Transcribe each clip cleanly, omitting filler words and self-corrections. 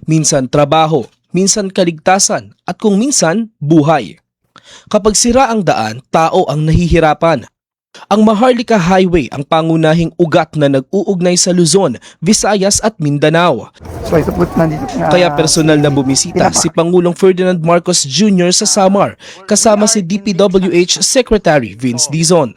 minsan trabaho, minsan kaligtasan, at kung minsan buhay. Kapag sira ang daan, tao ang nahihirapan. Ang Maharlika Highway ang pangunahing ugat na nag-uugnay sa Luzon, Visayas at Mindanao. So ito po nandito na. Kaya personal na bumisita si Pangulong Ferdinand Marcos Jr. sa Samar kasama si DPWH Secretary Vince Dizon.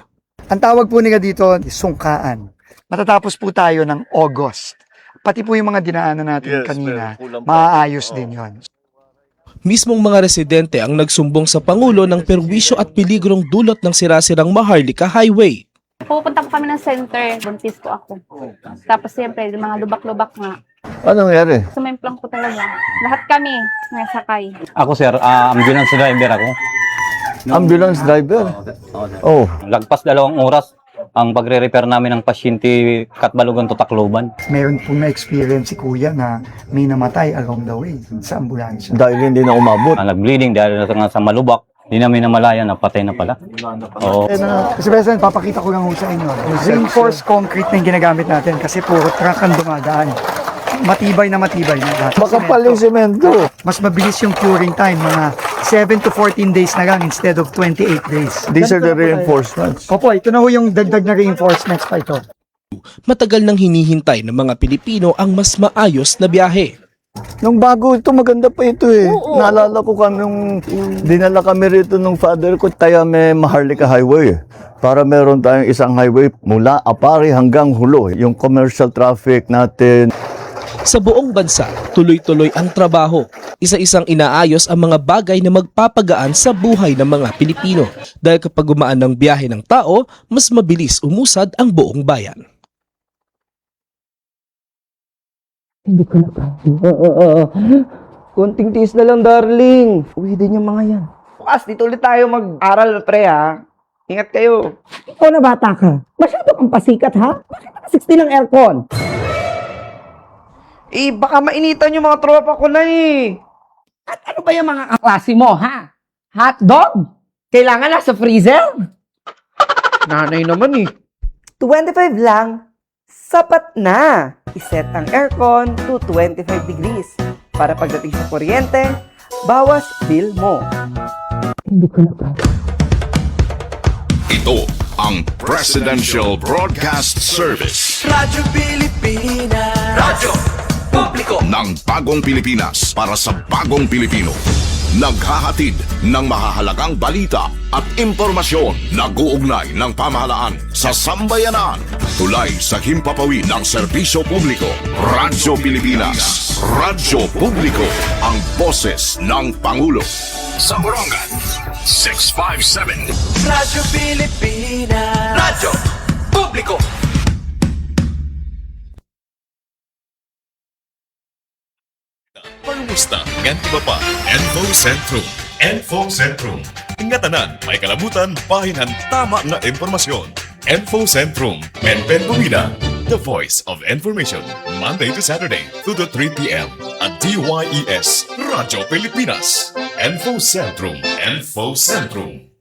Ang tawag po nila dito, sungkaan. Matatapos po tayo ng August. Pati po yung mga dinaanan natin kanina, maaayos din yon. Mismong mga residente ang nagsumbong sa Pangulo ng perwisyo at peligrong dulot ng sirasirang Maharlika Highway. Pupunta po kami ng center, buntis po ako. Tapos siyempre, mga lubak-lubak nga. Ano nangyari? Sumimplang po talaga. Lahat kami nasakay. Ako sir, ambulance driver ako. Ambulance driver? Oh. Lagpas 2 oras ang pagre-repair namin ng pasyente Katbalogan to Tacloban. Meron po na-experience si Kuya na may namatay along the way sa ambulansya. Dahil hindi na umabot. Nag-bleeding dahil na sa malubak. Hindi namin namalayan na patay na pala. Oo. Kasi President, papakita ko lang ho sa inyo. Reinforced concrete na yung ginagamit natin kasi puro truck ang dumadaan. Matibay na matibay. Makapal yung semento. Mas mabilis yung curing time, mga 7 to 14 days na lang instead of 28 days. These are the reinforcements. Opo, ito na ho yung dagdag na reinforcements pa ito. Matagal nang hinihintay ng mga Pilipino ang mas maayos na biyahe. Nung bago ito, maganda pa ito eh. Naalala ko kami nung dinala kami rito nung father ko, tayo may Maharlika Highway. Para meron tayong isang highway mula Apari hanggang Hulo. Yung commercial traffic natin. Sa buong bansa, tuloy-tuloy ang trabaho. Isa-isang inaayos ang mga bagay na magpapagaan sa buhay ng mga Pilipino. Dahil kapag gumaan ng biyahe ng tao, mas mabilis umusad ang buong bayan. Hindi ko na konting tiis na lang, darling. Uwi din yung mga yan. Bukas, dito ulit tayo mag-aral, pre, ha? Ingat kayo. Ikaw na bata ka. Masyado kang pasikat, ha? Bakit naka-60 ng aircon? Eh, baka mainitan yung mga tropa ko na, eh. At ano ba yung mga kaklase mo, ha? Hotdog? Kailangan nasa freezer? Nanay naman, eh. 25 lang, sapat na. Iset ang aircon to 25 degrees para pagdating sa kuryente, bawas bill mo. Hindi ko na Ito ang Presidential Broadcast Service. Radyo Pilipinas. Radyo Publiko Ng bagong Pilipinas para sa bagong Pilipino. Naghahatid ng mahahalagang balita at impormasyon na guugnay ng pamahalaan sa sambayanan. Tulay sa himpapawid ng serbisyo publiko. Radyo Pilipinas. Radyo Publiko. Ang boses ng Pangulo. Sa Borongan, 657. Radyo Pilipinas. Radyo Publiko. Pangumusta, ngan iba pa, Info Centrum. Info Centrum. Ingatanan, may kalabutan, bahinan, tama nga impormasyon. Info Centrum. Benben Bumida, the voice of information. Monday to Saturday, 2 to 3 p.m. at DYES, Radyo Pilipinas. Info Centrum. Info Centrum.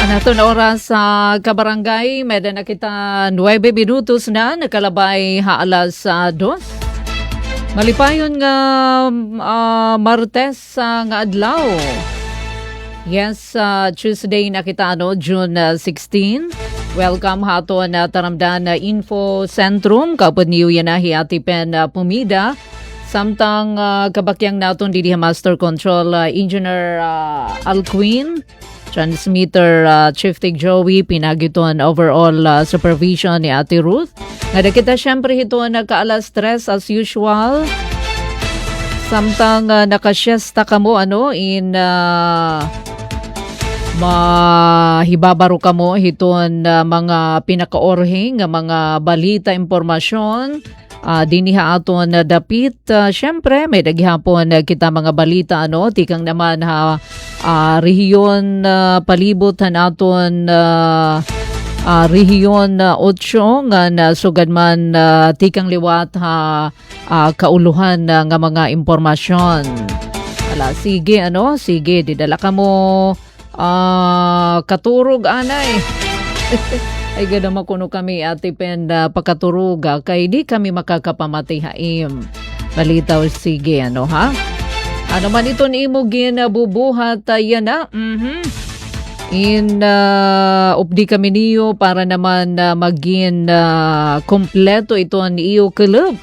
Nato na oras sa kabarangay, meron na kita 9 minutos na, nakalabay haalas 2. Malipayon nga Martes nga adlaw. Yes, Tuesday na kita June 16. Welcome hato na taramdan na Info Centrum, kapod niyo yan na Ati Pen Pumida. Samtang kabakyang naton didi Master Control Engineer Alquin. Transmitter Chief Tig Joey, pinagiton overall supervision ni Ate Ruth. Nga kita syempre ito nagka-alas 3 as usual. Samtang nakasyesta ka mo in mahibabaro ka mo hiton mga pinakaorhing nga mga balita, impormasyon. Diniha aton dapit. Syempre, may daghihapon kita mga balita, tikang naman rehiyon palibot aton rehiyon 8 nga nasugad man tikang liwat kauluhan nga mga impormasyon. Sige, sige, didala ka mo katurog, anay. Ay gada makuno kami Ate Pen pagkaturuga kay di kami makakapamati haim. Balitaw sige ha? Ano man ito ni imo ginabubuhat yan na? Updi kami niyo para naman maging kompleto ito ni iyo club.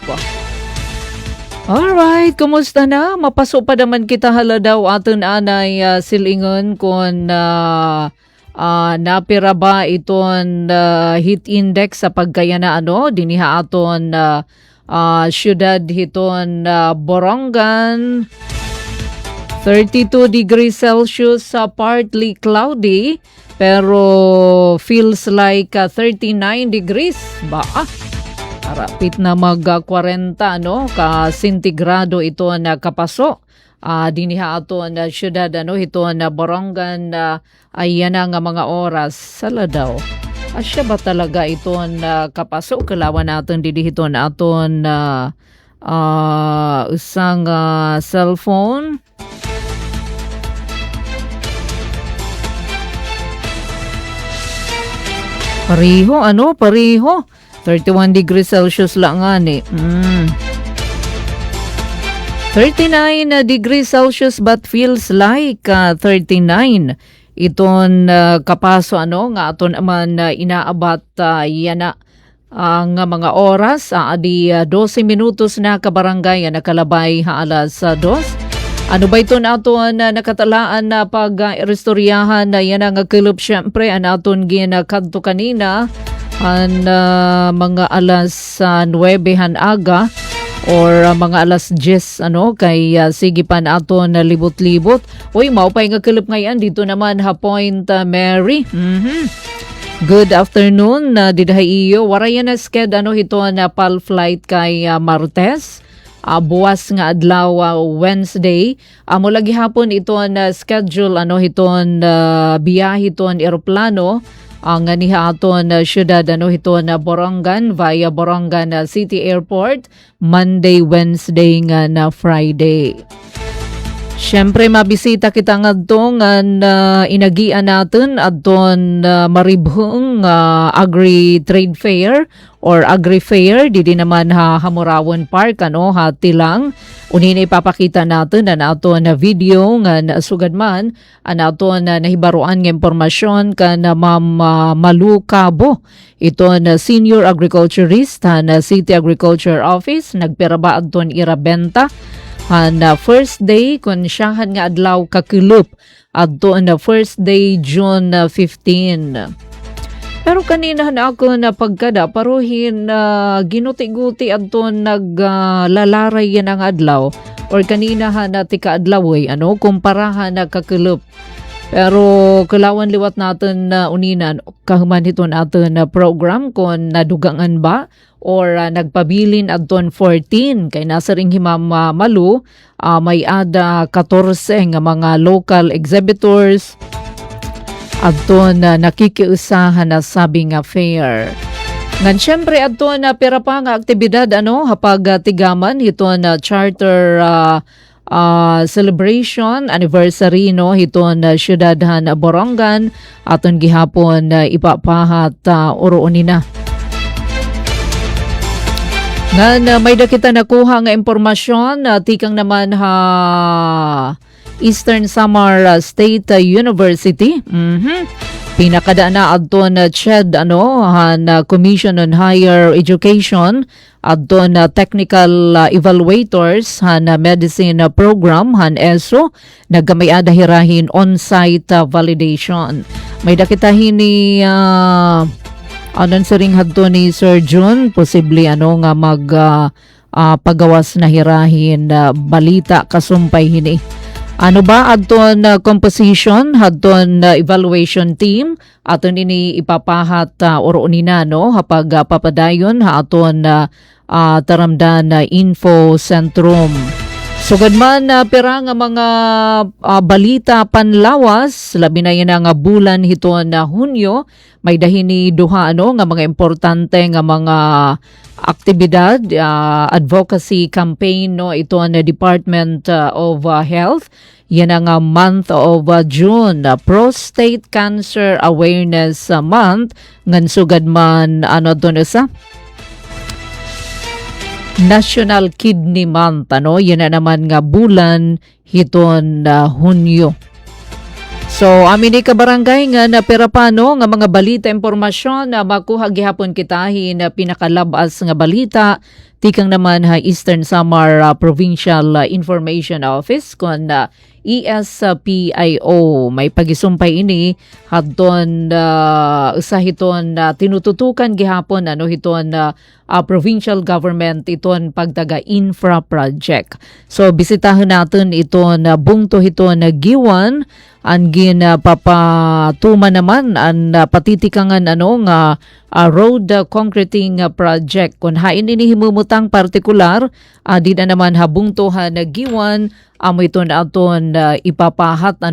Alright, kumusta na? Mapaso pa naman kita hala daw aton anay silingon kung napira ba iton heat index sa pagkaya na diniha aton syudad hiton Borongan 32 degrees Celsius, partly cloudy pero feels like 39 degrees ba rapit na mag 40 ka sentigrado ito na kapaso. Diniha ato na syudad ito na Borongan ayan nga mga oras sala daw. Asya ba talaga ito na kapasok kalawan natin didihito na aton isang cellphone. Pareho, pareho. 31 degrees Celsius lang nga ni. 39 degrees Celsius but feels like 39. Iton kapaso nga aton naman inaabat yana ang mga oras di 12 minutos na kabarangay nakalabay alas 2. Ano ba ito na aton nakatalaan na pag-restoryahan na yan ang club syempre ang aton ginakadto kanina ang mga alas 9 aga or mga alas 10 kay sige pa na aton libot-libot. Uy, maupay nga club ngayon dito naman Point Mary. Good afternoon, didahay iyo. Warayan na sked ito na PAL flight kay Martes. Buwas nga adlaw Wednesday. Mula gihapon ito na schedule hiton biyahe hiton eroplano ang niha aton syudad hiton na Borongan via Borongan City Airport Monday, Wednesday nga na Friday. Siyempre, mabisita kita ngadto nga inagian natin adton maribhong agri-trade fair or agri-fair. Di naman Hamurawon Park, hati lang. Unin ipapakita natin na aton na video nga nasugad man, aton na nahibaruan ng impormasyon ka na Ma'am Malu Cabo. Ito na Senior Agriculturist na City Agriculture Office. Nagpira ba adton irabenta? Na first day kun siyahan nga adlaw kakulup adto na first day June 15. Pero kanina na ako na pagkada paruhin ginuti-guti adto naglalaray yan ang adlaw or kanina na tika adlaw kumparahan na kakulup. Pero kalawan liwat natin na uninan kahuman ito natin na program kung nadugangan ba or nagpabilin adton 14 kay nasa ring Himam Malu may ada 14 nga mga local exhibitors adton nakikiusahan na sabi nga fair. Ngan syempre adton na pera pa nga aktibidad hapag tigaman ito na charter celebration anniversary hiton syudadhan Borongan aton gihapon ipapahat uroon na. Nga may dakita nakuha nga impormasyon tikang naman Eastern Samar State University. Pinakadaan na adton CHED Commission on Higher Education adton technical evaluators medicine program ESO naggamay hirahin on-site validation. May dakitahin ni anon sa ring hadto ni Sir Jun posible nga mag pagawas na hirahin balita kasumpay hini. Ano ba adton composition hadton evaluation team aton ini ipapahat oro nina hapag papadayon aton taramdan info sentrum. Sugad man pera nga mga balita panlawas labi na yan nga bulan hiton Hunyo may dahini duha nga mga importante nga mga aktibidad advocacy campaign ito ang Department of Health. Yan ang month of June, Prostate Cancer Awareness Month. Ngan sugad man doon sa National Kidney Month. Yan na naman nga bulan hiton Hunyo. So, amin ni kabarangay nga na pera paano nga mga balita, impormasyon na makuha gihapon kitahin na pinakalabas nga balita. Tikang naman Eastern Samar Provincial Information Office kon ESPIO. May pagisumpay ini hadton usahiton tinututukan gihapon hiton provincial government iton pagtaga infra project. So bisitahin natin iton bungto hiton Giwan ang ginapapatuma naman ang patitikangan nga road concreting project. Kung hain ini himumutang partikular, di na naman habungtuhan Giwan, amo ito na aton ipapahat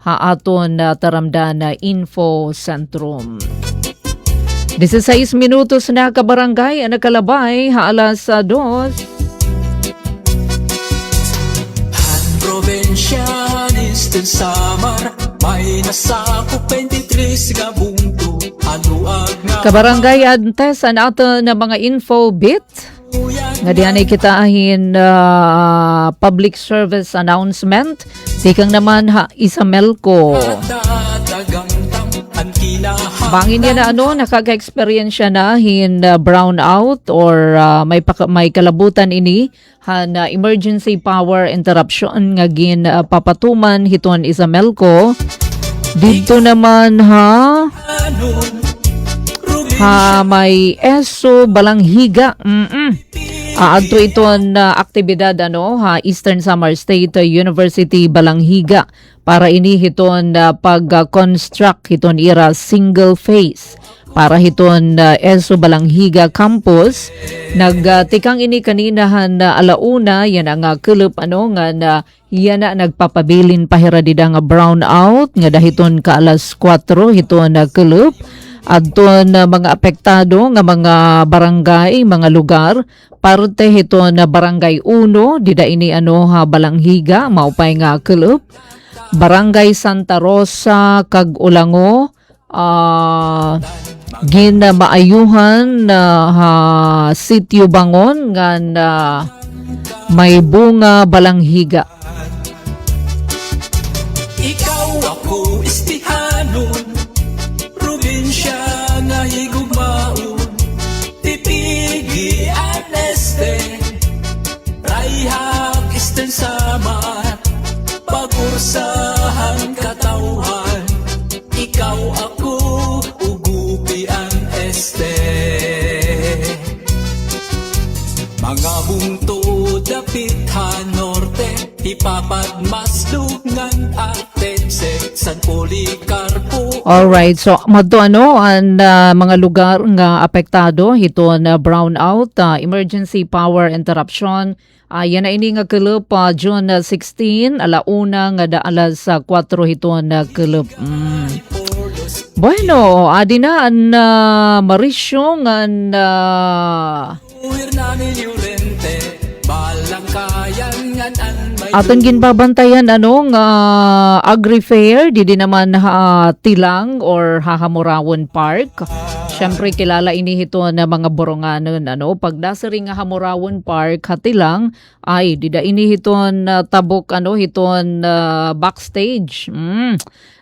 aton taramdan info sentrum. 16 minutos na kabarangay ang nakalabay alas 2. Eastern Samar may nasakop 23 nga bungto aluag nga kabarangay antes ang aton na mga info bit nga diyan ay kitaahin public service announcement tikang naman Isamelco bangin niya na nakaka-experience na hin brownout or may kalabutan ini na emergency power interruption nga gin papatuman hiton Isamelco dito naman may ESO Balanghiga adto iton aktibidad Eastern Samar State University Balanghiga para ini hiton pag-construct hiton ira single phase para hiton ESO Balanghiga campus. Nagtikang ini kaninahan alauna yan ang kulop nga yan na nagpapabilin pahira dida nga brownout nga dahiton ka alas 4 hiton kulop. Adton mga apektado nga mga barangay, mga lugar, parte hiton barangay 1, dida ini Balanghiga, maupay nga kulop. Barangay Santa Rosa, kag Ulango, maayuhan Sitio Bangon nga may bunga Balanghiga. ikaw ako istihanon probinsya nga higugmaon tipigi aneste rayhak Eastern Samar pagursahan katauhan ikaw ako ugupi ang este mga bungto dapithan norte ipapad maslungan atense San Policarpo. Alright, so madto ang mga lugar nga apektado hiton brownout, emergency power interruption. Yan na ini nga kulop June 16 alauna nga alas 4 hiton kulop. Bueno, adi na ang Mauricio nga Uwir namin yung rente, balang kayan nga an may Aton ginbabantayan nga agri-fair di naman Tilang or Hahamurawon Park. Syempre kilala ini hito na mga boronganon pag nasari nga Hamurawon Park Tilang ay dida ini hiton tabok hiton backstage.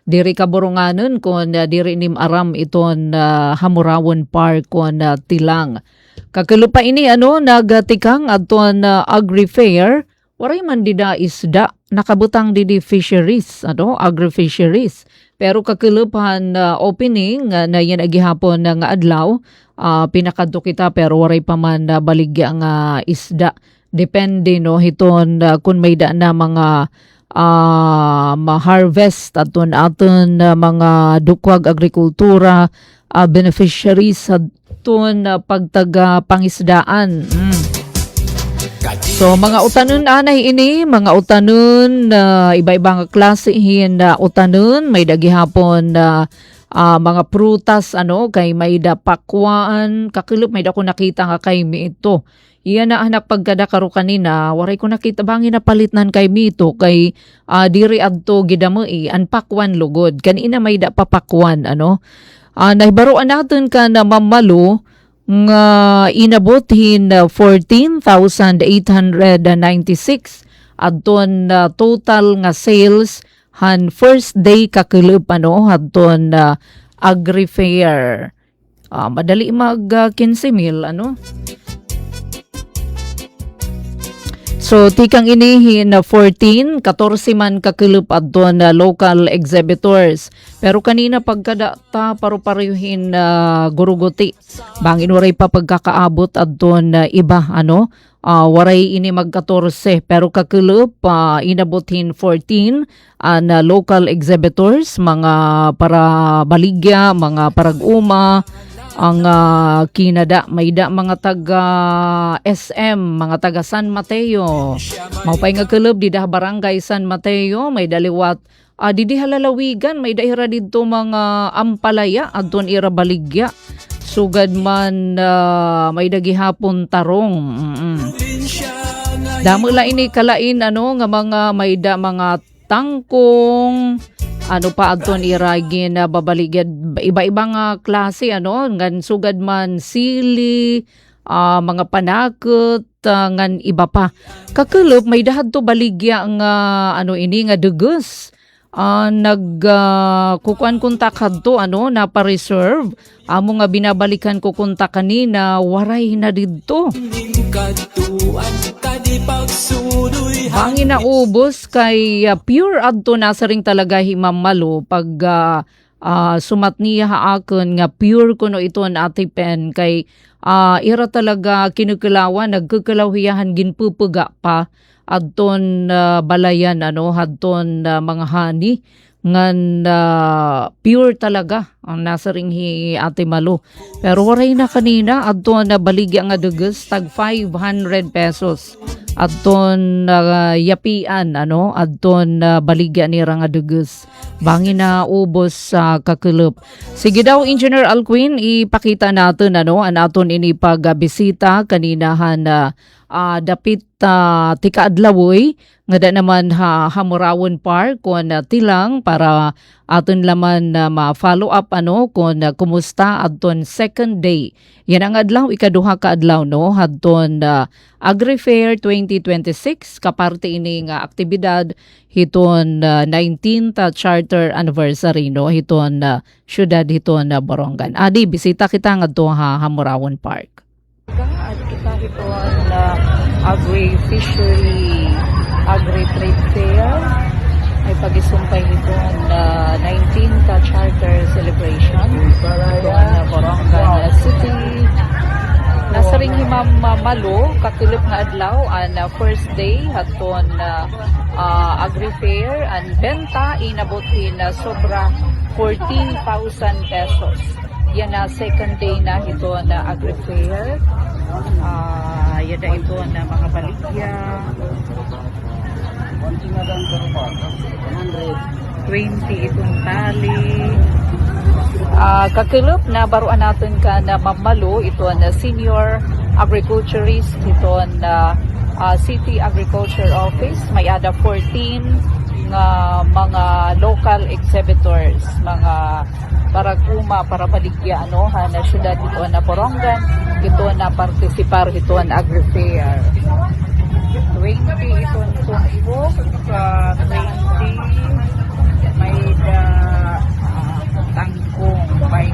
Diri ka boronganon kon diri nim aram iton Hamurawon Park kon Tilang. Kakulupa ini nagatikang aton agri-fair. Waray man dida isda, nakabutang didi fisheries, agri-fisheries. Pero kakulupan opening na yan agihapon ng adlaw, pinakadto kita pero waray pa man baligya nga isda. Depende hiton kung may da na mga ma-harvest aton mga dukwag agrikultura, beneficiaries aton pagtaga pangisdaan. So mga utanon anay ini, mga utanon iba-ibang klase hin utanon, may dagihapon mga prutas kay may da pakwaan, kakilop may da ko nakita nga kay mi ito. Iyan na anak pagkada karo kanina, waray ko nakita bangin na palitnan kay mi ito kay diri adto gidamoi an pakwan lugod. Kanina may da papakwan nahibaruan natin ka na mamalo nga inabothin 14,896 adton total nga sales han first day kakilip adton agri-fair. Madali mag 15,000 So tikang inihin 14 man kakilip adton local exhibitors. Pero kanina pagkadata paru-paruhin guruguti. Bangin waray pa pagkakaabot adton iba waray ini mag-14 pero kakilip inabothin 14 an local exhibitors, mga para baligya, mga parag-uma, ang kinada may da mga taga SM, mga taga San Mateo. Maupay nga club di da barangay San Mateo, may daliwat didi halalawigan, may daira didto mga ampalaya adton ira baligya. Sugad man may dagihapon tarong. Damula ini kalain nga mga may da mga tangkong pa adton iragin babaligyan iba-ibang klase ngan sugad man sili, mga panakot ngan iba pa. Kakulop may dahad to baligya nga ini nga dugus. Kukuan kuntak hadto na pa-reserve amo nga binabalikan ko kuntak kanina waray na didto. Hangin na ubos kay pure adto nasaring talaga himamalo pag sumat niya haakon nga pure kuno ito na atipen kay ira talaga kinukilawan nagkukulawhiyahan ginpupuga pa adton balayan hadton mga hani ngan pure talaga ang nasaring hi Ate Malo. Pero waray na kanina adton baligya nga dugus tag 500 pesos. Adton yapian adton baligya ni nga dugus. Bangin na ubos sa kakulup. Sige daw Engineer Alquin, ipakita natin an aton ini pagbisita kaninahan dapit tika adlawoy nga da naman Hamurawon Park kon Tilang para aton laman ma-follow up kon kumusta adton second day. Yan ang adlaw ikaduha ka adlaw hadton Agri-Fair 2026 kaparte ini nga aktibidad hiton 19th charter anniversary hiton syudad hiton Borongan. Adi bisita kita ngadto Hamurawon Park. Kita hiton agri-fishery agri-trade fair ay pag-isumpay hiton 19th charter celebration hiton Borongan City. Nasaring himamalo katulog nga adlaw an first day haton agri-fair an benta inabotin sobra 14,000 pesos. Yan na second day na ito na agri-fair. Yan na ito na mga baligya. 20 itong tali. Kakilop na baruan natin ka na mamalo ito na senior agriculturist ito na City Agriculture Office. May ada 14 nga mga local exhibitors, mga para kuma para baligya na syudad ito na Borongan, ito na partisipar ito na agri-fair. 20 ito tumbok, 20 may tangkong, may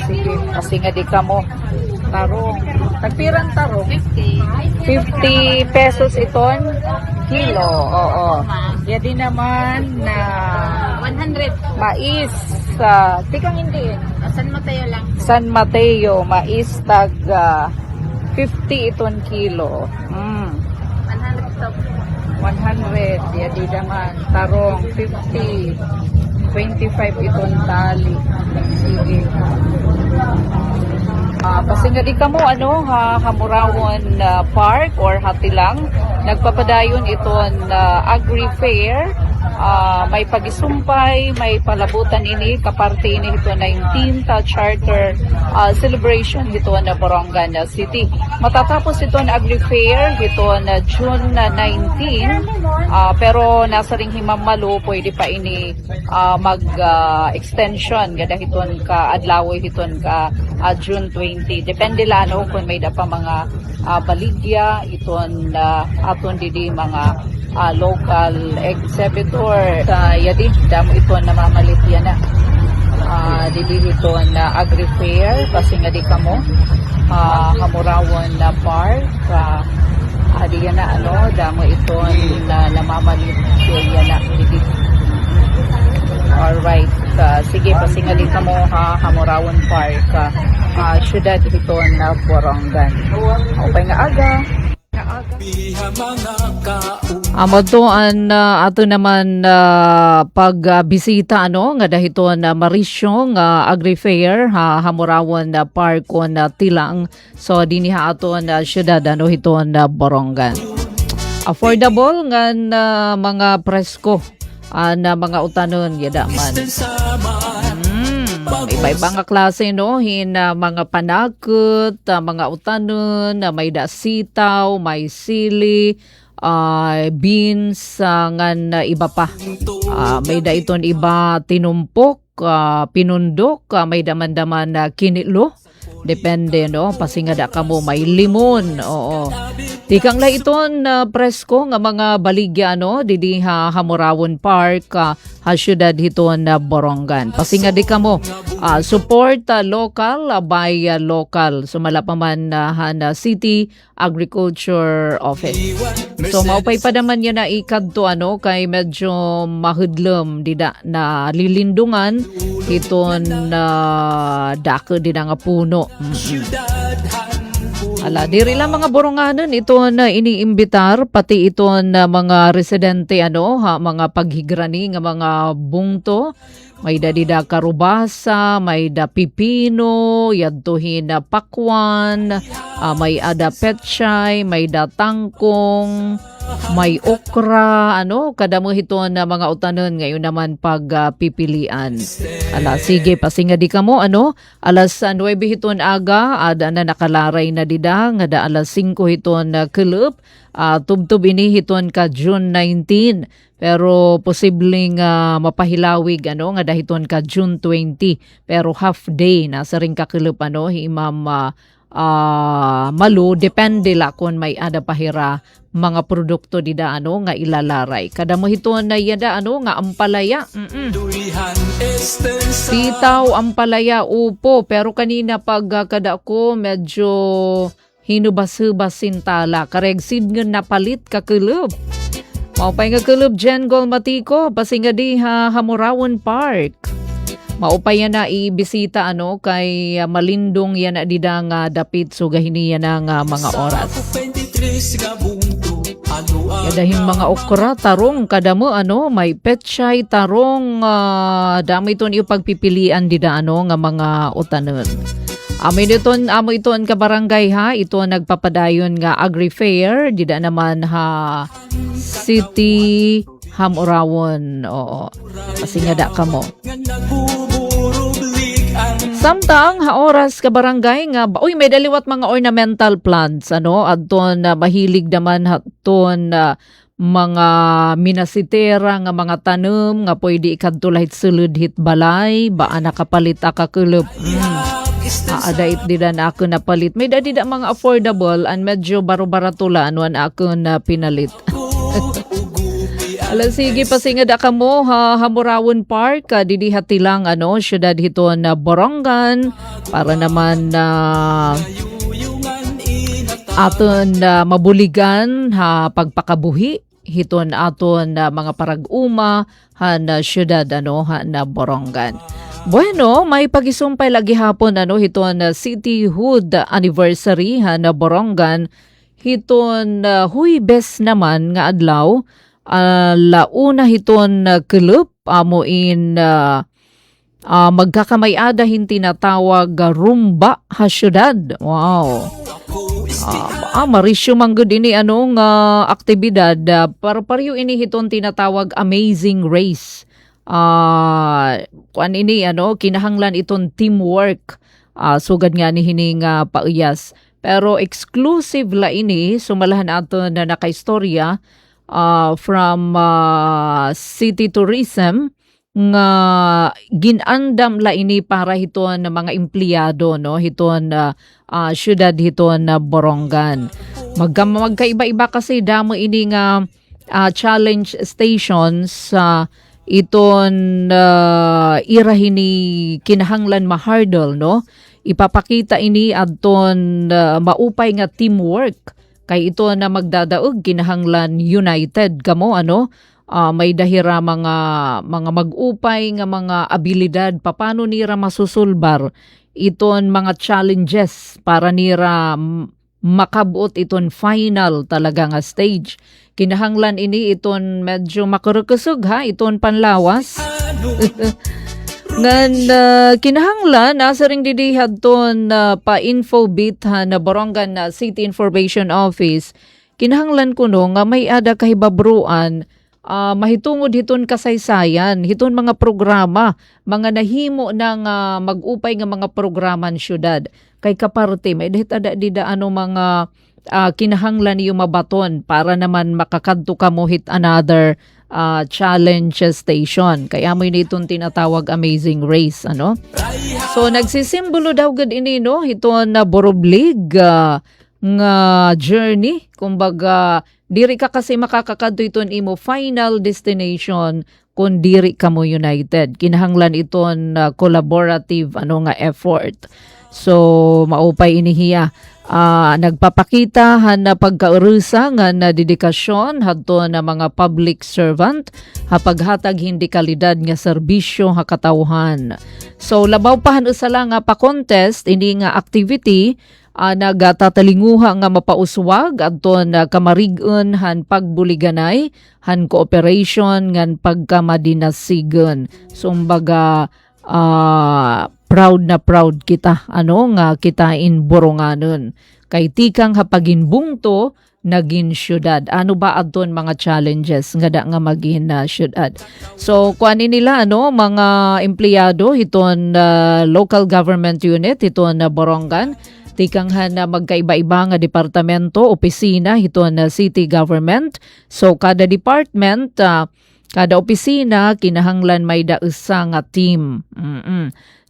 sige, kasi nga di ka mo tarong. Tagpirang tarong? 50 pesos iton kilo. Oo. Yadi naman na 100 mais. Tikang hindi. San Mateo lang. San Mateo. Mais tag 50 iton kilo. 100. Yadi naman. Tarong 50. 25 iton tali. Sige. Pasinga di ka mo Hamurawon Park or Hatilang nagpapadayon iton agri-fair. May pagisumpay, may palabutan ini kaparte ini ito 19th charter celebration ito na Borongan City. Matatapos ito na agri-fair ito na June 19, pero nasa ring himamalo pwede pa ini mag-extension gada hiton ka adlaw hiton ka June 20. Depende lano kung may da pa mga baligya iton aton didi mga local exhibitor yadi damo ito namamalit yan na didi ito na agri-fair kasi nga di kamo Hamurawon na Park di yan na damo ito na namamalit yan na didi. Alright, sige pasingali ka mo Hamurawon Park syudad ito na Borongan. Okay nga aga. Amotoan ato naman pagbisita nga dahiton Mauricio nga agri-fair Hamurawon Park on Tilang. So diniha aton syudad hiton Borongan. Affordable nga mga presko na mga utanon yada man. Iba-ibang klase mga panakot, mga utanon, may sitaw, may sili, beans, ngan iba pa. May iton iba tinumpok, pinundok, may daman-daman kinilo. Depende pasingada ka mo may limon. Oo. Tikang la iton presko nga mga baligya didi Hamurawon Park syudad hiton Borongan. Pasingadi ka mo support local by local. Sumala pa man City Agriculture Office. So maupay pa naman yan na ikadto kay medyo mahudlom dida na lilindungan hiton dako din nga puno. Ala, diri lang mga Boronganon ito na iniimbitar pati ito na mga residente mga paghigrani nga mga bungto. May dida karubasa, may da pipino, yadtuhin na pakwan, may ada petchay, may da tangkong, may okra, kadamo hito na mga utanon ngayon naman pagpipilian. Ala, sige, pasinga di ka mo, alas 9 hiton aga, ada na nakalaray na dida, nga da alas 5 hiton kelup, tubtub ini hiton ka June 19. Pero posibleng mapahilawig nga dahiton ka June 20 pero half day na sa ring kakilip himam malu depende la kung may ada pahira mga produkto dida nga ilalaray kada mo hiton na yada nga ampalaya sitaw ampalaya upo pero kanina pag kada ko medyo hinubas-hubas sintala karegsid nga napalit kakilip. Maupay nga kulub Jen Golmatiko, pasinga di Hamurawon Park. Maupay yan na ibisita kay malindong yan na dida nga dapit so gahini yan nga mga oras. Yadahin mga okra, tarong, kadamo may petchay, tarong, dami ito niyo pagpipilian dida nga mga utanon. Amo iton ka barangay ito nagpapadayon nga agri-fair, dida naman City Hamurawon. Oo. Kasi nga da ka mo. Samtang oras ka barangay nga uy may daliwat mga ornamental plants adton mahilig naman haton mga minasitera nga mga tanom nga pwede ikadto lahit sulod hit balay baa nakapalit ka kulop. Adait di na ako napalit. May dadi da mga affordable and medyo baro-baratula anuan ako na pinalit. Ala sige pasingad ka mo Hamurawon Park didihati lang syudad hiton na Borongan para naman aton mabuligan pagpakabuhi hiton aton mga parag-uma na syudad na Borongan. Bueno, may pagisumpay lagi hapon hiton cityhood anniversary na Borongan hiton Huwebes naman nga adlaw launa hiton club amuin magkakamay-ada hinti na tawag rumba ha syudad. Wow. Marisyo manggod ini aktibidad pariyo ini hiton tinatawag Amazing Race. Kuan ini kinahanglan iton teamwork sugad nga ni hining pauyas pero exclusive la ini sumalahan aton na nakaistorya from city tourism nga ginandam la ini para hiton mga empleyado hiton syudad hiton Borongan. Magkaiba-iba kasi damo ini nga challenge stations iton irahini kinahanglan ma-hurdle ipapakita ini adton maupay nga teamwork kay ito na magdadaog kinahanglan united kamo may dahira mga mag-upay nga mga abilidad paano nira masusulbar iton mga challenges para nira makabuot iton final talaga nga stage. Kinahanglan ini iton medyo makurukusog iton panlawas. Ngan kinahanglan nasa ring didihad ton pa-info bit na Borongan City Information Office. Kinahanglan kuno nga may ada kahibabruan mahitungod hiton kasaysayan, hiton mga programa, mga nahimo ng mag-upay nga mga programan syudad. Kay kaparte may dahit ada dida mga kinahanglan niyo mabaton para naman makakadto ka mo hit another challenge station. Kaya mo itong tinatawag Amazing Race. So nagsisimbolo daw gud ini hiton na boroblig nga journey. Kumbaga diri ka kasi makakakadto iton imo final destination kung diri ka mo united. Kinahanglan iton collaborative nga effort. So maupay inihiya nagpapakita na pagkaurusa nga na dedikasyon hadto na mga public servant paghatag hindi kalidad nga serbisyo katawhan. So labaw pahan usala nga pa contest ini nga activity nagatatalinguha nga mapauswag adto na kamarig-on han pagbuliganay han cooperation ngan pagkamadinasigon. So umbaga proud na proud kita nga kita in Boronganon kay tikang hapaginbungto nagin syudad. Ano ba adton mga challenges nga da nga magin syudad. So kuani nila mga empleyado hiton local government unit hiton Borongan tikang na magkaiba-iba nga departamento, opisina hiton city government. So kada department kada opisina kinahanglan may dausa nga team.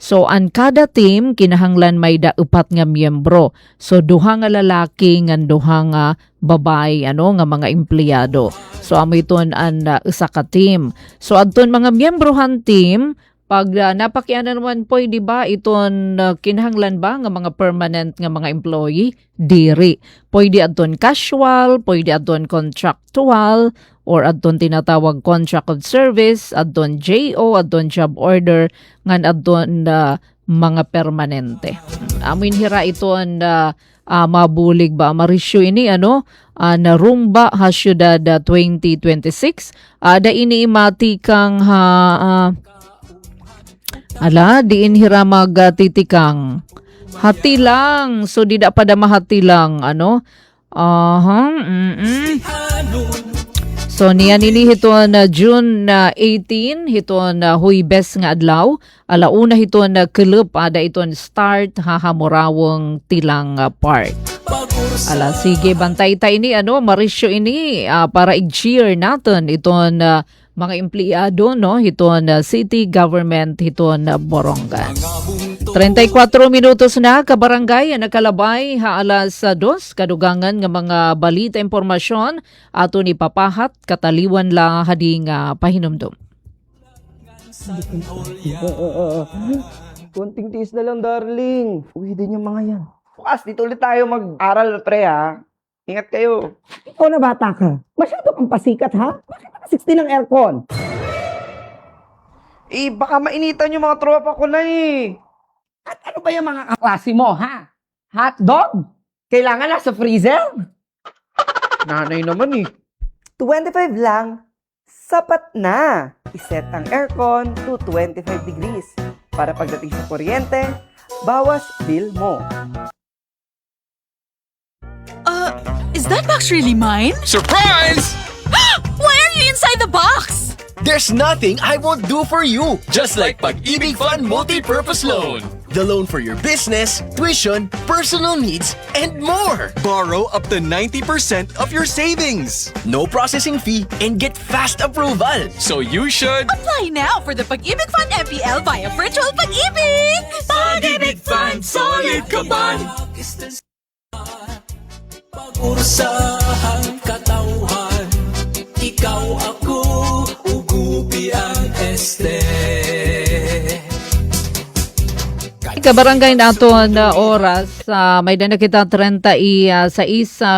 So ang kada team kinahanglan may daupat nga miyembro. So duha nga lalaki ngan duha nga babay nga mga empleyado. So amo iton an usa ka team. So adton mga miyembrohan team pag napakianan naman po, di ba, iton kinahanglan ba nga mga permanent nga mga employee? Diri. Pwede adton casual, pwede adton contractual, or adton tinatawag contract of service, adton JO, adton job order, ngan adton mga permanente. Amin hira iton mabulig ba marisyo ini na rumba ha syudad 2026. Da ini imati kang diin hira magtitikang hati lang. So di da pada mahati lang So So niyan ini hiton June 18 hiton Huwebes nga adlaw alauna hiton kelep ada iton start hahamurawang Tilang Park. Sige bantay ta ini Mauricio ini para i-cheer natin iton mga empleyado no hiton city government hiton Borongan. 34 minutos na kabarangay nakalabay alas 2 kadugangan nga mga balita impormasyon ato ni papahat kataliwan la hading pahinumdum. Konting tiis na lang, darling. Uwi din yung mga yan. Bukas, dito ulit tayo mag-aral, pre, ha? Ingat kayo. Ikaw na bata ka. Masyado kang pasikat, ha? Bakit naka 60 ng aircon? Baka mainitan yung mga tropa ko na, At ano ba yung mga kaklase mo, ha? Hotdog? Kailangan nasa freezer? Nanay naman, 25 lang, sapat na. Iset ang aircon to 25 degrees para pagdating sa kuryente, bawas bill mo. Is that box really mine? Surprise! Why are you inside the box? There's nothing I won't do for you. Just like Pag-ibig Fund Multi-Purpose Loan. The loan for your business, tuition, personal needs, and more. Borrow up to 90% of your savings. No processing fee and get fast approval. So you should Apply now for the Pag-ibig Fund MPL via Virtual Pag-ibig. Pag-ibig Fund, solid ka ba? Pag-urusahan katauhan, ikaw ako, ugupi ang este. Kabarangay naton oras may na kita 36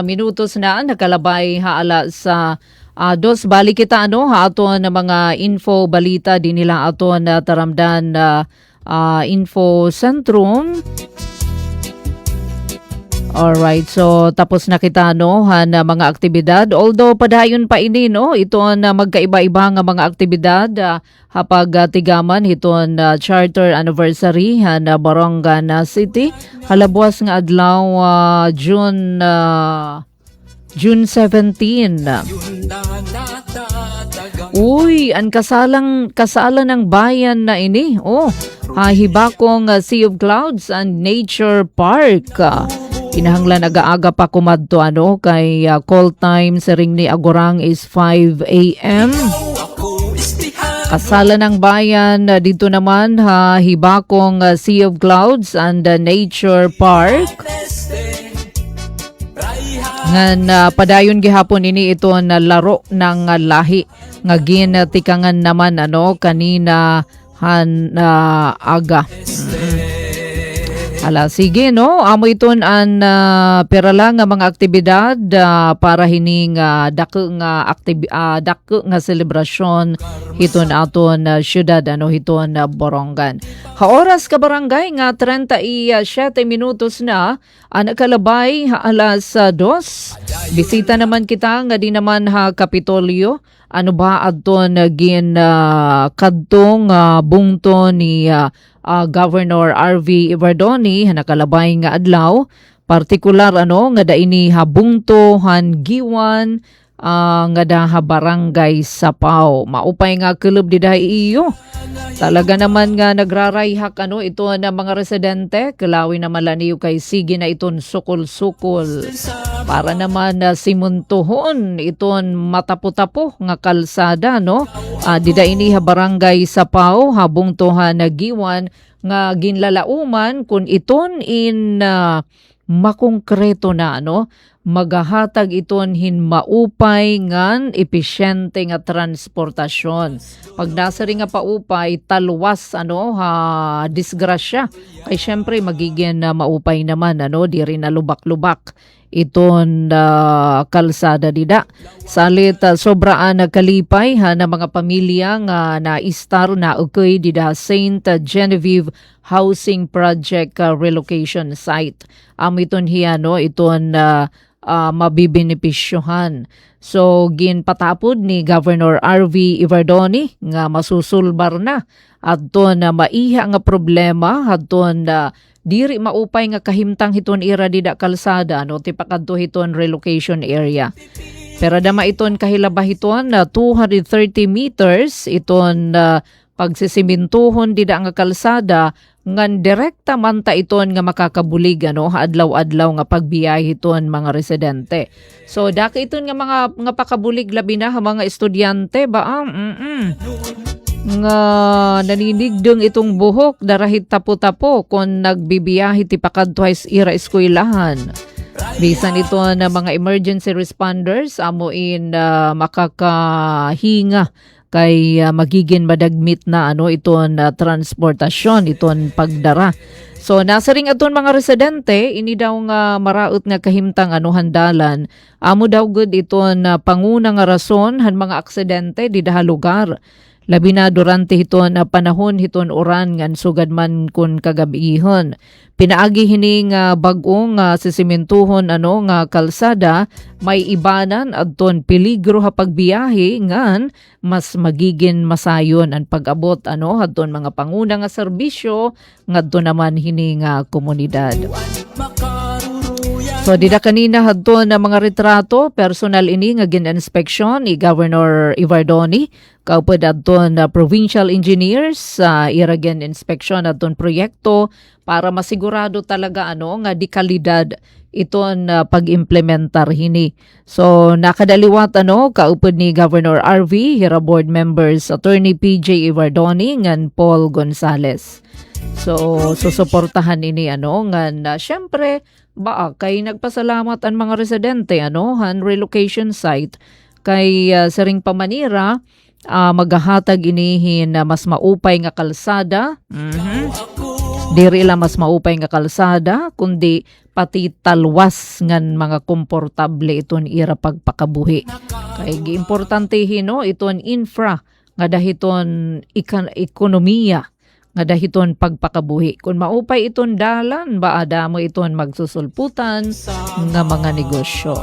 minutos na nakalabay haala sa dos balik kita aton mga info balita din nila aton taramdan info sentrum. Alright, so tapos na kita na mga aktibidad. Although padayon pa ini ito na magkaiba-iba nga mga aktibidad hapag tigaman iton charter anniversary na Borongan City. Halabuas nga adlaw June 17. Uy, ang kasalan ng bayan na ini. Hibakong Sea of Clouds and Nature Park. Kinahanglan nag-aaga pa kumadto kay call time sa ring ni Agorang is 5 a.m. Kasala ng bayan dito naman hibakong Sea of Clouds and Nature Park. Ngan padayon gihapon ini ito na laro ng lahi nga ginatikangan naman kanina aga. Sige amo iton an pera lang nga mga aktibidad para hining dako nga selebrasyon hiton aton syudad hiton Borongan. Oras ka barangay nga 37 minutos na nakalabay alas 2. Bisita naman kita nga di naman Kapitolyo. Ano ba adton gin kadtong bungto ni Governor RV Ivardoni nakalabay nga adlaw partikular nga daini habungto han giwan nga daha barangay Sapao. Maupay nga kelub di dahi iyo. Talaga naman nga nagrarayhak ito na mga residente kalawi na malaniw kay sige na iton sukol-sukol para naman simuntuhon iton matapo-tapo nga kalsada di daini barangay Sapao habung tohan nagiwan nga ginlalauman kun iton in makongkreto na magahatag iton hin maupay ngan epesyente nga transportasyon. Pag nasa ring nga paupay talwas disgrasya kay syempre magiging maupay naman di rin na lubak-lubak iton kalsada dida. Salit sobraan kalipay na mga pamilya nga na-istar na ukay dida St. Genevieve Housing Project relocation site. Iton hiya iton mabibenepisyohan. So ginpatapod ni Governor RV Ivardoni nga masusulbar na adton maiha nga problema adton diri maupay nga kahimtang hiton ira dida kalsada tipakadto hiton relocation area. Pero dama iton kahilabahiton na 230 meters iton pagsisimintuhon dida nga kalsada ngan direkta man ta iton nga makakabulig adlaw-adlaw nga pagbiyahe iton mga residente. So daka iton nga mga pakabulig labi na mga estudyante ba nga naninigdong itong buhok darahit tapo-tapo kung nagbibiyahe ti pakadtuhay ira eskwelahan. Bisan ito na mga emergency responders amuin makakahinga kay magiging madagmit na iton transportasyon, iton pagdara. So nasa ring aton mga residente, ini daw nga maraot nga kahimtang handalan. Amo daw gud iton panguna nga rason han mga aksidente di daha lugar. Labi na durante hiton panahon hiton oran ngan sugad man kun kagabihon. Pinaagi hining bag-ong sisimentuhon nga kalsada may ibanan adton peligro ha pagbiyahe ngan mas magiging masayon ang pag-abot adton mga panguna nga serbisyo ngadto naman hining komunidad. So dida kanina hadto na mga retrato personal ini nga gin-inspeksyon ni Governor Ivardoni kaupod adton provincial engineers ira gin-inspeksyon adton proyekto para masigurado talaga nga di kalidad iton pag-implementar hini. So nakadaliwat kaupod ni Governor RV hira board members Attorney PJ Ivardoni ngan Paul Gonzales. So susuportahan ini ngan syempre kay nagpasalamat ang mga residente han relocation site kay saring pamanira maghahatag inihin mas maupay nga kalsada. Diri lang mas maupay nga kalsada kundi pati talwas ngan mga komportable iton ira pagpakabuhi. Kay giimportante iton infra nga dahiton ekonomiya nga dahiton pagpakabuhi. Kung maupay iton dalan, baada mo iton magsusulputan nga mga negosyo.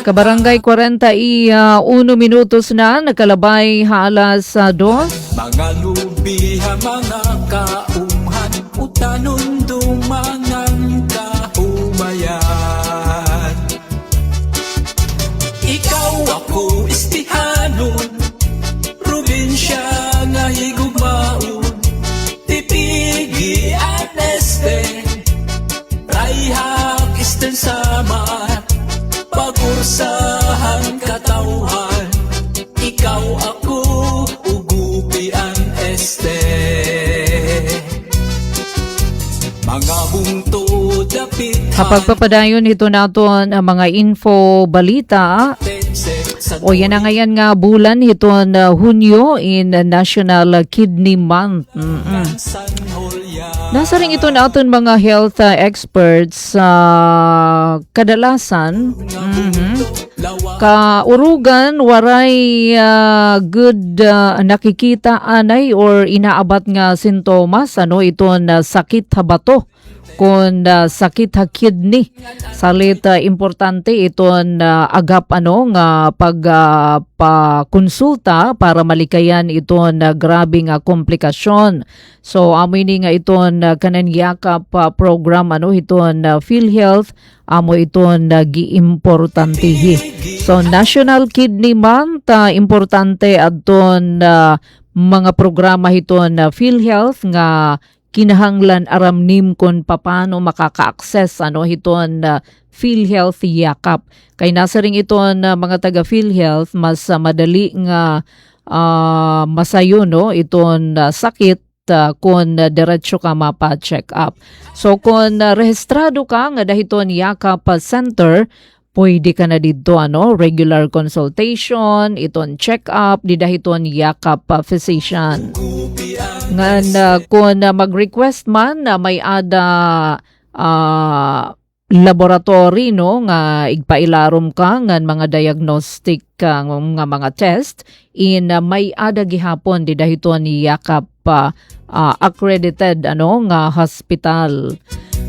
Kabarangay 41 minutos na, nakalabay halas 2. Mga lubiha, mga kaumhan, utanon dumangan kahumayan. Ikaw ako istihanon, probinsya nga higugmaon, tipigi at este, raihag isten samar, pagursahan katauhan, ikaw ako ugupi ang este. Mga bungto dapit Kapag papadayon ito naton ang mga info balita, o yan na ngayon nga bulan ito na Hunyo in National Kidney Month. Nasa rin ito naton mga health experts kadalasan kaurugan waray good nakikita anay or inaabat nga sintomas iton sakit ha bato kun sakit ha kidney salit importante iton agap nga pagpakonsulta para malikayan iton grabe nga komplikasyon. So amoy ni nga iton kanan yakap program iton PhilHealth amo iton giimportantehi. So National Kidney Month importante adton mga programa iton PhilHealth nga kinahanglan aramnim kon papano makaka-access hiton PhilHealth yakap. Kay nasa ring iton mga taga PhilHealth mas madali nga masayo iton sakit kung diretso ka mapa-check up. So kung rehistrado ka nga dahiton yakap center, pwede ka na dito regular consultation, iton check up di dahiton yakap physician. Ngan kung mag-request man na may ada laboratory nga igpailarom ka ngan mga diagnostic nga mga test in may ada gihapon di dahiton yakap accredited nga hospital.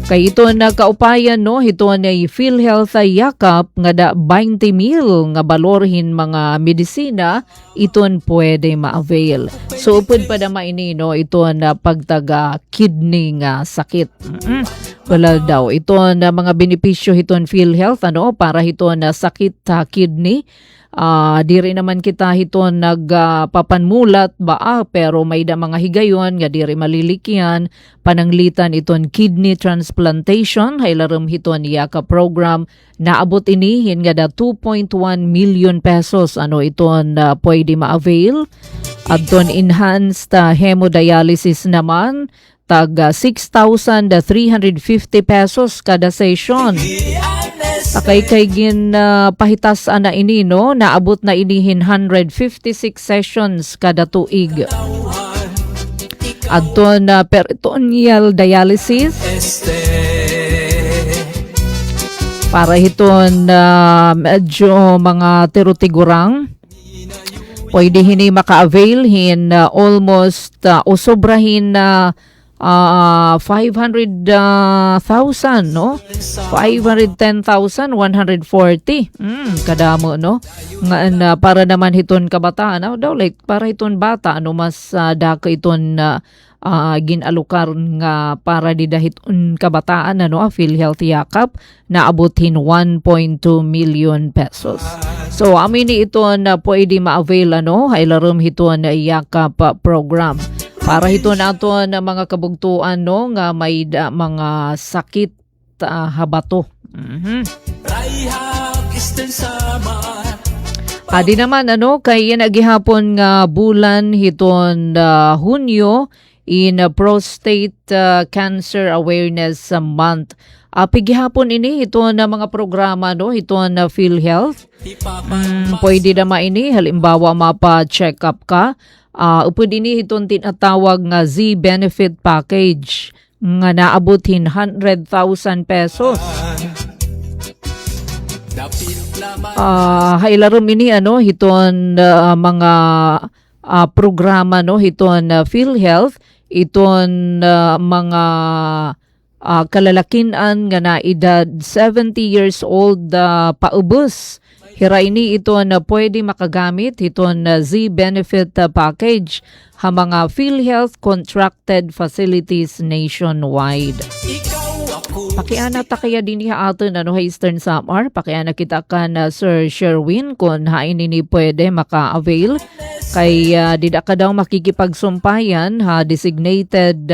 Kay ito na kaupayan no, ito na PhilHealth yakap nga da 20,000 nga balorhin mga medisina iton pwede ma-avail. So upod pa na maini no, ito na pagtaga kidney nga sakit. Wala daw ito na mga benepisyo hiton PhilHealth ano para ito na sakit sa kidney. Diri naman kita hiton nagpapanmulat ba pero may da mga higayon nga diri malilikyan pananglitan iton kidney transplantation haylarum hiton yaka program naabot inihin nga da 2.1 million pesos ano iton pwede ma-avail adton enhanced hemodialysis naman tag 6,350 pesos kada session. Sakay kay gin pahitas ana ini no, naabot na inihin 156 sessions kada tuig. Adton peritoneal dialysis para hiton medyo mga tirutigurang. Pwede hini maka-avail hin almost o sobrahin na 500,000 no 510,140 kadamo no nga para naman hiton kabataan daw like para hiton bata ano mas dako iton ginalukar nga para didahiton kabataan ano PhilHealth yakap naabutin 1.2 million pesos. So amini iton pwede ma-avail ano haylarum hiton yakap program. Para hito nato na mga kabugtuan no nga may mga sakit habato. Adi naman ano kay nagihapon nga bulan hiton Hunyo in Prostate Cancer Awareness Month. Pigihapon ini ito na mga programa no ito na PhilHealth. Pwede na maini halimbawa mapa-check up ka. Upod ini itong tinatawag nga Z-Benefit Package nga naabutin 100,000 pesos. Hailarum ini ano hiton mga programa no hiton PhilHealth iton mga kalalakinan nga na edad 70 years old paubos. Hira ini ito na pwede makagamit ito na Z-Benefit Package ha mga PhilHealth contracted facilities nationwide. Pakiana ta kaya din niya ato na no Eastern Samar. Pakiana kita ka na Sir Sherwin kung hain ini pwede maka-avail. Kay dida ka daw makikipagsumpayan ha designated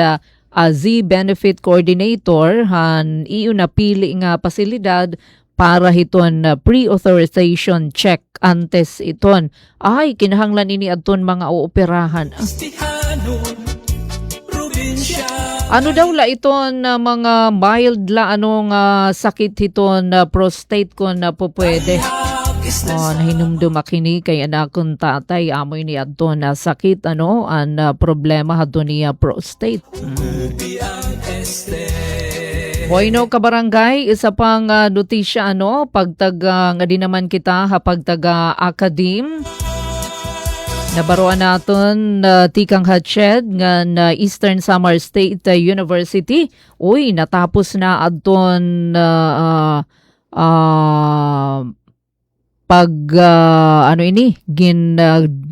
Z-Benefit Coordinator han iyo na pili nga pasilidad para hiton pre-authorization check antes iton. Ay, kinahanglan ini adton mga ooperahan. Ano daw la iton mga mild la anong sakit hiton prostate ko na po pwede. Nahinumdum akini kay anakon tatay amoy ni adton sakit ano an problema hadto niya prostate. Bueno kabarangay, isa pang notisya ano, pagtaga nga di naman kita pagtaga akadim. Nabaroan naton tikang hatched nga Eastern Samar State University. Uy, natapos na adton pag ano ini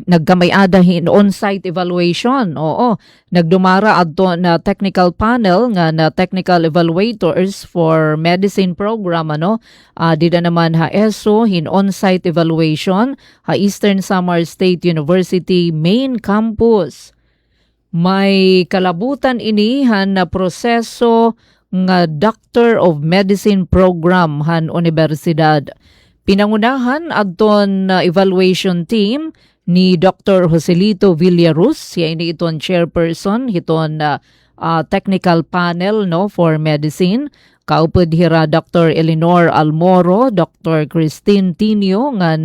nagkamay-adahin on-site evaluation. Oo, nagdumara adto na technical panel nga na technical evaluators for medicine program ano. Dida naman ha ESO hin on-site evaluation ha Eastern Samar State University main campus. May kalabutan ini han na proseso nga Doctor of Medicine program han universidad. Pinangunahan adton evaluation team ni Dr. Joselito Villaruz, siya ini iton chairperson hiton technical panel no for medicine. Kaupod hira Dr. Eleanor Almoro, Dr. Christine Tinio, nga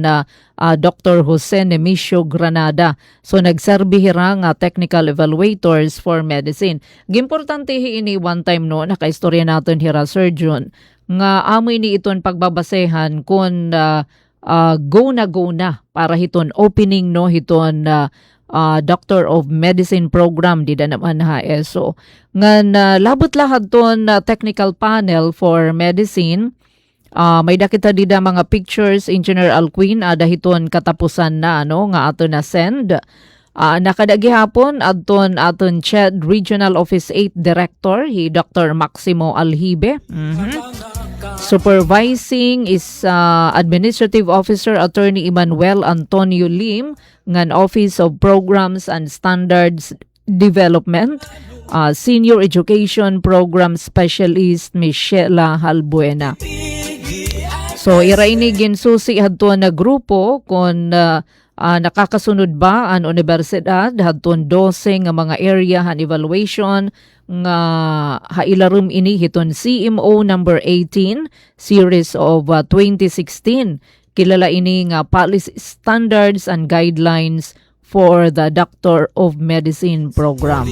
Dr. Jose Nemesio Granada. So nagserbi hira nga technical evaluators for medicine. Gimportante ini one time no, nakaistorya natin hira surgeon, nga amoy ni iton pagbabasehan kung go na para hiton opening no hiton Doctor of Medicine program di da naman ha ESO. Ngan labot lahat ton technical panel for medicine. May dakita dida mga pictures Engineer Alcuin dahiton katapusan na nga ato na send. Nakadagi hapon aton CHED Regional Office 8 Director Dr. Maximo Alhibe. Supervising is Administrative Officer Attorney Emmanuel Antonio Lim ngan Office of Programs and Standards Development. Senior Education Program Specialist Michela Halbuena. So irainigin susi hadto na grupo kung nakakasunod ba ang universidad hadton 12 nga mga area han evaluation nga hailarum ini hiton CMO number 18 series of 2016. Kilala ini nga policy standards and guidelines for the Doctor of Medicine program.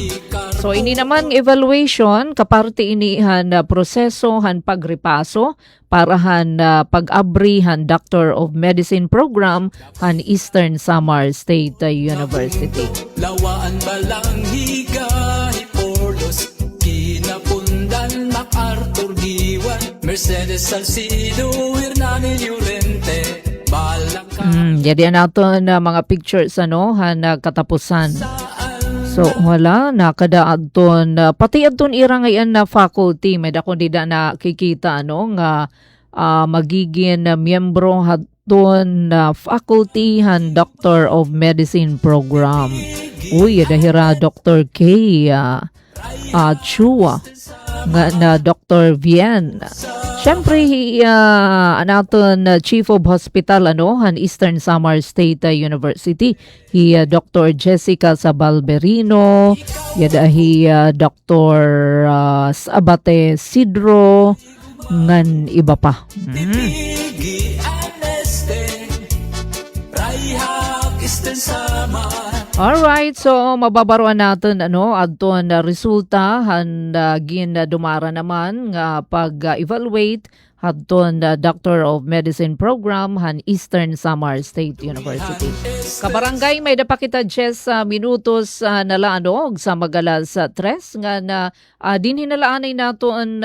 So ini naman evaluation kaparte ini han proseso han pagripaso para han pag-abri han Doctor of Medicine program han Eastern Samar State University. Lawaan balang higa Hiporlos Kinapundan MacArthur Diwan Mercedes Salcido Hernani Llorente Jadi naton mga pictures han katapusan. So wala nakadaad ton pati adton ira ngayon na faculty may dako di da nakikita nga magiging miyembro hadton faculty han Doctor of Medicine program. Uy dahira Dr. K Chua nga na Dr. Vien. Siyempre, naton Chief of Hospital han Eastern Samar State University. Dr. Jessica Sabalberino. Yadahi Dr. Abate Sidro. Ngan iba pa. Alright, so mababaruan natin adton resulta han gin dumara naman nga pag-evaluate adton Doctor of Medicine program han Eastern Samar State University. Kabarangay may dapakita 10 minutos nalanog sa magalas 3 nga din hinalaanay naton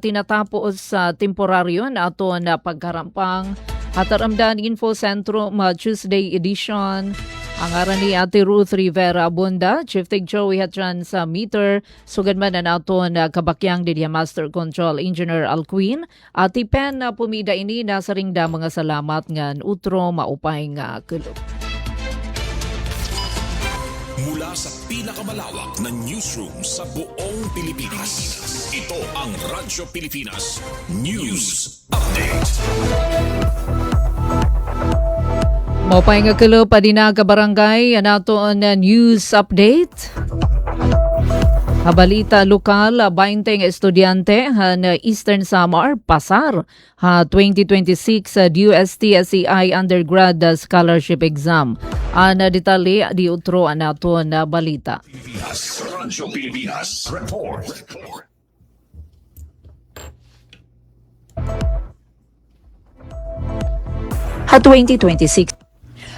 tinatapos sa temporaryo naton pagkarampang Hataramdan Info Centrum Tuesday edition. Ang aran ni Ate Ruth Rivera Abunda, Chief Tig Joey Hatran sa meter, sugad man na naton kabakyang diya Master Control Engineer Alcuin. Ati Pen pumida ini nasa ringda mga salamat ngan utro maupay nga kulog. Mula sa pinakamalawak na newsroom sa buong Pilipinas, ito ang Radyo Pilipinas News Update. Maupay nga kulo pa din na kabarangay nato ang news update. Habalita lokal 20 estudyante han Eastern Samar pasar 2026 DUST SEI undergrad scholarship exam. Ana detalye di utro nato na balita. Radyo Pilipinas Report. Ha 2026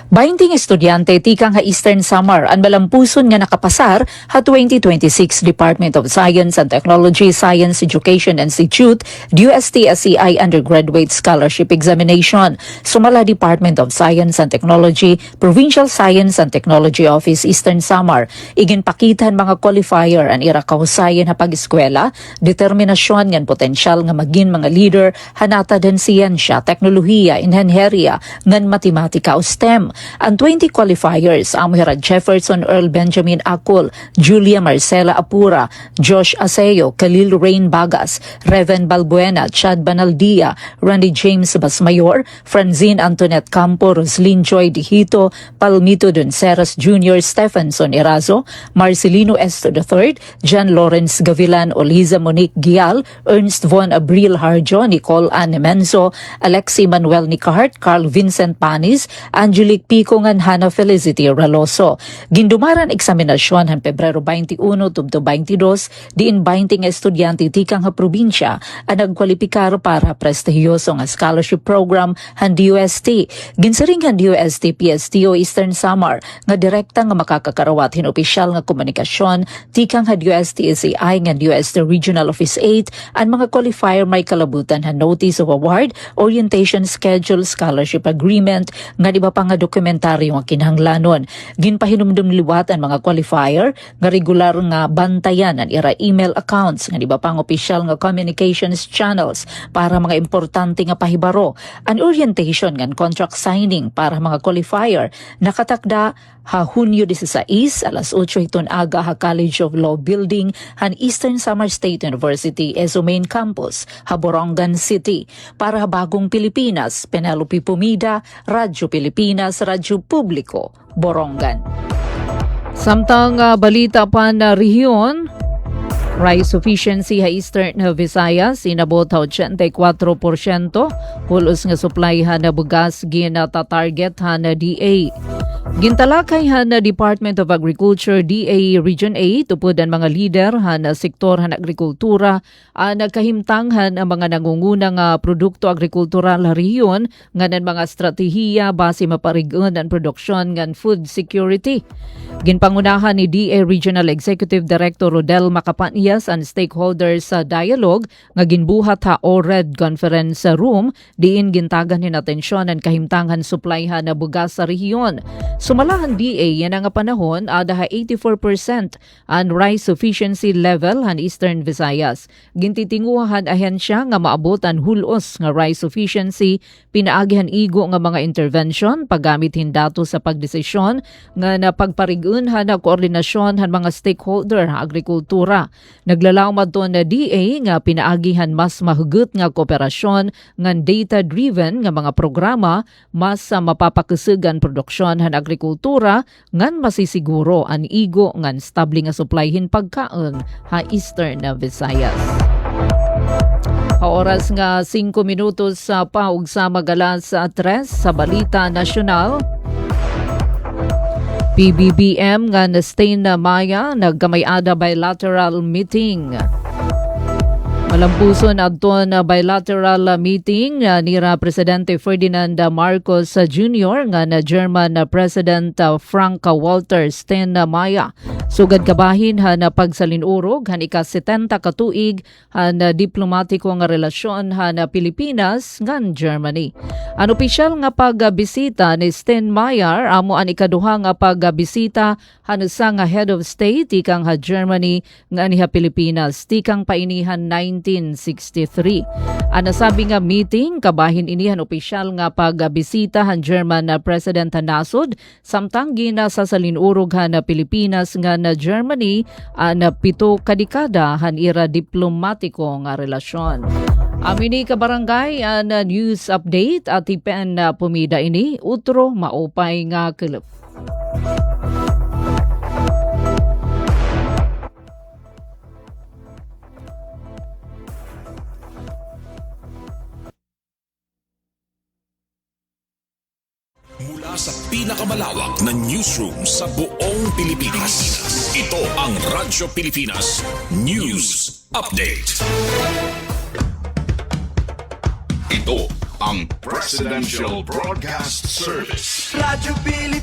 20 estudyante tikang ha Eastern Samar ang malampuson nga nakapasar ha 2026 Department of Science and Technology Science Education Institute DUST SEI Undergraduate Scholarship Examination. Sumala Department of Science and Technology Provincial Science and Technology Office Eastern Samar. Iginpakitan mga qualifier ang ira kahusayan ha pag-eskwela, determinasyon ngan potensyal nga maging mga leader hanata den siyensya, teknolohiya, inhenyeria, ngan matematika o STEM. Ang 20 qualifiers, Amuhira Jefferson Earl Benjamin Akul, Julia Marcela Apura, Josh Aseo, Khalil Rain Bagas, Reven Balbuena, Chad Banaldia, Randy James Basmayor, Franzine Antoinette Campo, Roslyn Joy Dihito, Palmito Donceras Jr., Stephenson Erazo, Marcelino Esto III, John Lawrence Gavilan, Oliza Monique Gial, Ernst Von Abril Harjo, Nicole Anne Menzo, Alexi Manuel Nicart, Carl Vincent Panis, Angelique Piko ngan Hana Felicity Raloso. Gindumaran eksaminasyon han Pebrero 21 tubto 22 diin 20 nga estudyante tikang ha probinsya ang nagkwalipikar para prestihyoso nga scholarship program han DUST. Ginsaring han DUST PSTO Eastern Samar nga direkta nga makakakarawat hin opisyal nga komunikasyon tikang ha DUST SAI nga DUST Regional Office 8 ang mga qualifier may kalabutan han Notice of Award, Orientation Schedule, Scholarship Agreement nga di ba pa nga dokumentaryo nga kinahanglanon. Ginpahinumdum liwat ang mga qualifier nga regular nga bantayan ang ira email accounts nga di ba pang opisyal nga communications channels para mga importante nga pahibaro. An orientation nga contract signing para mga qualifier nakatakda ha Hunyo 16 alas 8 hiton aga ha College of Law Building han Eastern Samar State University ESO Main Campus ha Borongan City. Para ha Bagong Pilipinas, Penelope Pumida, Radyo Pilipinas, Radyo Publiko, Borongan. Samtang balita pa na rehiyon, rice sufficiency ha Eastern Visayas inabot ha 84%, pulos nga supply ha na bugas ginata-target ha na DA. Gintalakay ha na Department of Agriculture DA Region A tupod ang mga lider ha na sektor ha na agrikultura nagkahimtanghan ang mga nangungunang produkto agrikultural ha rehiyon nga ng mga estratehiya base maparigon ang produksyon ng food security. Ginpangunahan ni DA Regional Executive Director Rodel Macapanias ang stakeholders sa dialogue nga ginbuhat ha ORED Conference Room diin gintagan hin atensyon ang kahimtangan supply ha na bugas sa rehiyon. Sumalahan DA yan ang panahon ada ha 84% ang rice sufficiency level han Eastern Visayas. Gintitinguhan ahensya nga maabot ang hulos nga rice sufficiency pinaagihan igo nga mga intervention paggamit hin datos sa pagdesisyon nga napagparigun han na koordinasyon han mga stakeholder ha agrikultura. Naglalaw madto na DA nga pinaagihan mas mahugot nga kooperasyon nga data-driven nga mga programa mas mapapakasugan produksyon han agrikultura ngan masisiguro ang igo ngan stable nga supply hin pagkaon ha Eastern Visayas. Ha oras nga 5 minutos sa paug sa magalas sa 3 sa balita nasyonal. PBBM nga na Stain na Maya nagkamay-ada bilateral meeting. Malampuson adto na bilateral meeting nira Presidente Ferdinand Marcos Jr. nga na German President Frank Walter Steinmeier. Sugad kabahin ha na pagsalinurog han ika-70 katuig ha na diplomatiko nga relasyon ha na Pilipinas ngan Germany. Ang opisyal nga pagbisita ni Steinmeier amo ang ikaduha nga pagbisita han sa nga head of state ikang ha Germany nga ni ha Pilipinas tikang painihan 1963. Ang nasabi nga meeting kabahin inihan opisyal nga pagbisita han German President nasod samtang gina sa salinurog han na Pilipinas nga na Germany na 7 kadekada han ira diplomatiko nga relasyon. Amini ka barangay na news update at ipen pumida ini utro maupay nga kelep. Mula sa pinakamalawak na newsroom sa buong Pilipinas, ito ang Radyo Pilipinas News Update. Ito ang Presidential Broadcast Service. Radyo Pilipinas.